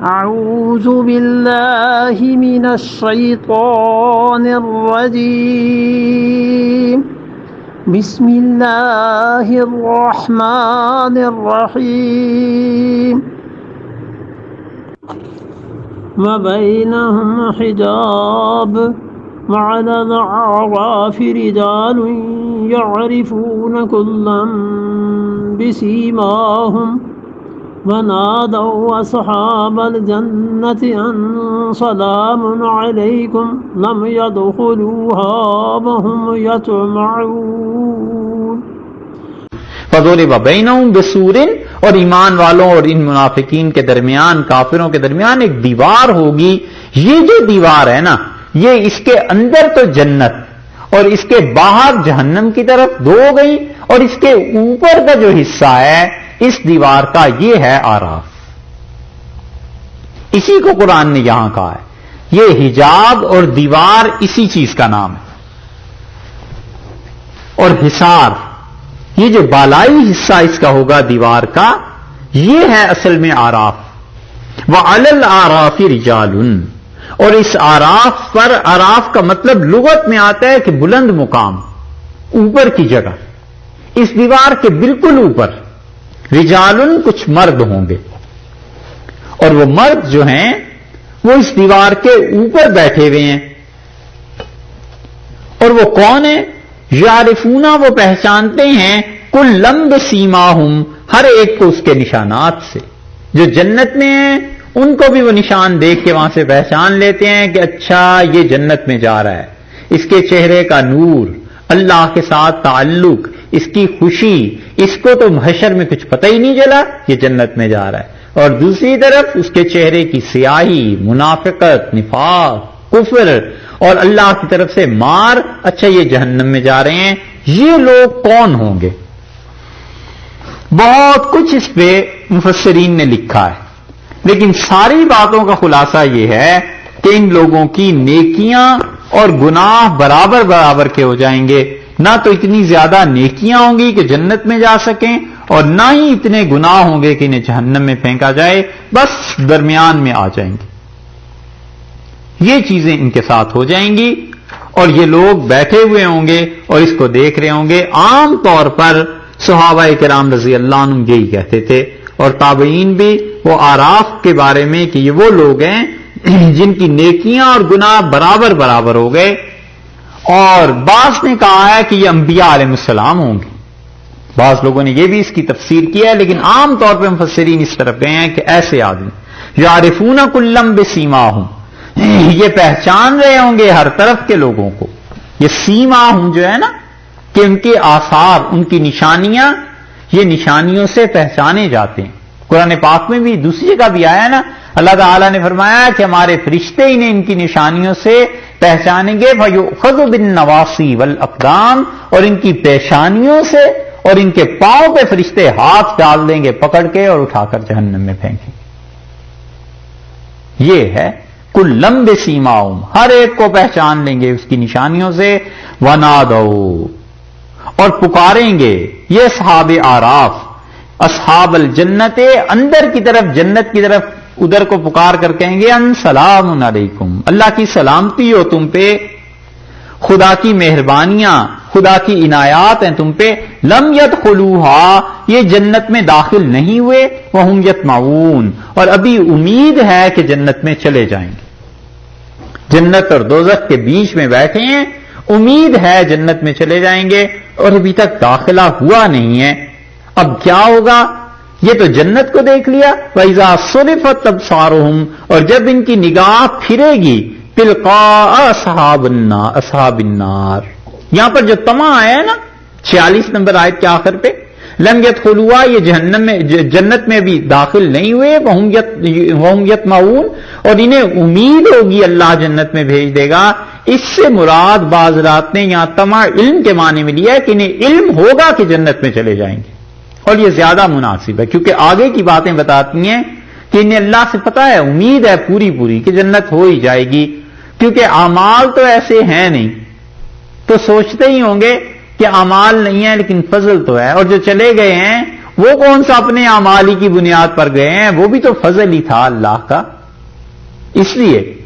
أعوذ بالله من الشيطان الرجيم بسم الله الرحمن الرحيم وبينهم حجاب وعلى الأعراف رجال يعرفون كلا بسيماهم ونادوا أصحاب الجنة أن سلام عليكم لم يدخلوها وهم يطمعون فضرب بینہم بسور، اور ایمان والوں اور ان منافقین کے درمیان، کافروں کے درمیان ایک دیوار ہوگی. یہ جو دیوار ہے نا، یہ اس کے اندر تو جنت اور اس کے باہر جہنم کی طرف دو گئی، اور اس کے اوپر کا جو حصہ ہے اس دیوار کا یہ ہے آراف. اسی کو قرآن نے یہاں کہا ہے. یہ حجاب اور دیوار اسی چیز کا نام ہے. اور حصار، یہ جو بالائی حصہ اس کا ہوگا دیوار کا، یہ ہے اصل میں آراف. وَعَلَى الْأَعْرَافِ رِجَالٌ، اور اس آراف پر، آراف کا مطلب لغت میں آتا ہے کہ بلند مقام، اوپر کی جگہ. اس دیوار کے بالکل اوپر رجالن، کچھ مرد ہوں گے، اور وہ مرد جو ہیں وہ اس دیوار کے اوپر بیٹھے ہوئے ہیں. اور وہ کون ہیں؟ یعرفون، وہ پہچانتے ہیں، کلم بسیماہم، ہر ایک کو اس کے نشانات سے. جو جنت میں ہیں ان کو بھی وہ نشان دیکھ کے وہاں سے پہچان لیتے ہیں کہ اچھا یہ جنت میں جا رہا ہے. اس کے چہرے کا نور، اللہ کے ساتھ تعلق، اس کی خوشی، اس کو تو محشر میں کچھ پتہ ہی نہیں چلا یہ جنت میں جا رہا ہے. اور دوسری طرف اس کے چہرے کی سیاہی، منافقت، نفاق، کفر اور اللہ کی طرف سے مار، اچھا یہ جہنم میں جا رہے ہیں. یہ لوگ کون ہوں گے؟ بہت کچھ اس پہ مفسرین نے لکھا ہے، لیکن ساری باتوں کا خلاصہ یہ ہے کہ ان لوگوں کی نیکیاں اور گناہ برابر برابر کے ہو جائیں گے. نہ تو اتنی زیادہ نیکیاں ہوں گی کہ جنت میں جا سکیں، اور نہ ہی اتنے گناہ ہوں گے کہ انہیں جہنم میں پھینکا جائے، بس درمیان میں آ جائیں گے. یہ چیزیں ان کے ساتھ ہو جائیں گی، اور یہ لوگ بیٹھے ہوئے ہوں گے اور اس کو دیکھ رہے ہوں گے. عام طور پر صحابہ کرام رضی اللہ عنہم یہی کہتے تھے، اور تابعین بھی، وہ آراف کے بارے میں کہ یہ وہ لوگ ہیں جن کی نیکیاں اور گناہ برابر برابر ہو گئے. اور بعض نے کہا ہے کہ یہ انبیاء علیہ السلام ہوں گے. بعض لوگوں نے یہ بھی اس کی تفسیر کیا ہے، لیکن عام طور پہ مفسرین اس طرف گئے ہیں کہ ایسے آدمی یعرفون کلم بسیماہم، یہ پہچان رہے ہوں گے ہر طرف کے لوگوں کو. یہ سیماہم جو ہے نا، کہ ان کے آثار، ان کی نشانیاں، یہ نشانیوں سے پہچانے جاتے ہیں. قرآن پاک میں بھی دوسری جگہ بھی آیا ہے نا، اللہ تعالیٰ نے فرمایا کہ ہمارے فرشتے انہیں ان کی نشانیوں سے پہچانیں گے. فَيُؤْخَذُ بِالنَّوَاصِي وَالْأَقْدَامِ، اور ان کی پیشانیوں سے اور ان کے پاؤں پہ فرشتے ہاتھ ڈال دیں گے پکڑ کے اور اٹھا کر جہنم میں پھینکیں. یہ ہے کلم بسیماہم، ہر ایک کو پہچان لیں گے اس کی نشانیوں سے. وَنَادَوْا، اور پکاریں گے یہ اصحاب آراف، اصحاب الجنت، اندر کی طرف، جنت کی طرف، ادھر کو پکار کر کہیں گے ان سلام علیکم، اللہ کی سلامتی ہو تم پہ، خدا کی مہربانیاں، خدا کی عنایات ہیں تم پہ. لم یدخلوها، یہ جنت میں داخل نہیں ہوئے، وہم یطمعون، اور ابھی امید ہے کہ جنت میں چلے جائیں گے. جنت اور دوزخ کے بیچ میں بیٹھے ہیں، امید ہے جنت میں چلے جائیں گے، اور ابھی تک داخلہ ہوا نہیں ہے. اب کیا ہوگا؟ یہ تو جنت کو دیکھ لیا. وَإِذَا صُرِفَتْ أَبْصَارُهُمْ، اور جب ان کی نگاہ پھرے گی تلقاء اصحاب النار، یہاں پر جو طمع آیا ہے نا 46 نمبر آیت کے آخر پہ، لم يدخلوها، یہ جنت میں بھی داخل نہیں ہوئے، وہم یطمعون، اور انہیں امید ہوگی اللہ جنت میں بھیج دے گا. اس سے مراد بعض رات نے یہاں طمع علم کے معنی میں لیا ہے کہ انہیں علم ہوگا کہ جنت میں چلے جائیں گے. اور یہ زیادہ مناسب ہے کیونکہ آگے کی باتیں بتاتی ہیں کہ انہیں اللہ سے پتہ ہے، امید ہے پوری پوری کہ جنت ہو ہی جائے گی. کیونکہ اعمال تو ایسے ہیں نہیں، تو سوچتے ہی ہوں گے کہ اعمال نہیں ہے لیکن فضل تو ہے. اور جو چلے گئے ہیں وہ کون سا اپنے اعمال کی بنیاد پر گئے ہیں، وہ بھی تو فضل ہی تھا اللہ کا۔ اس لیے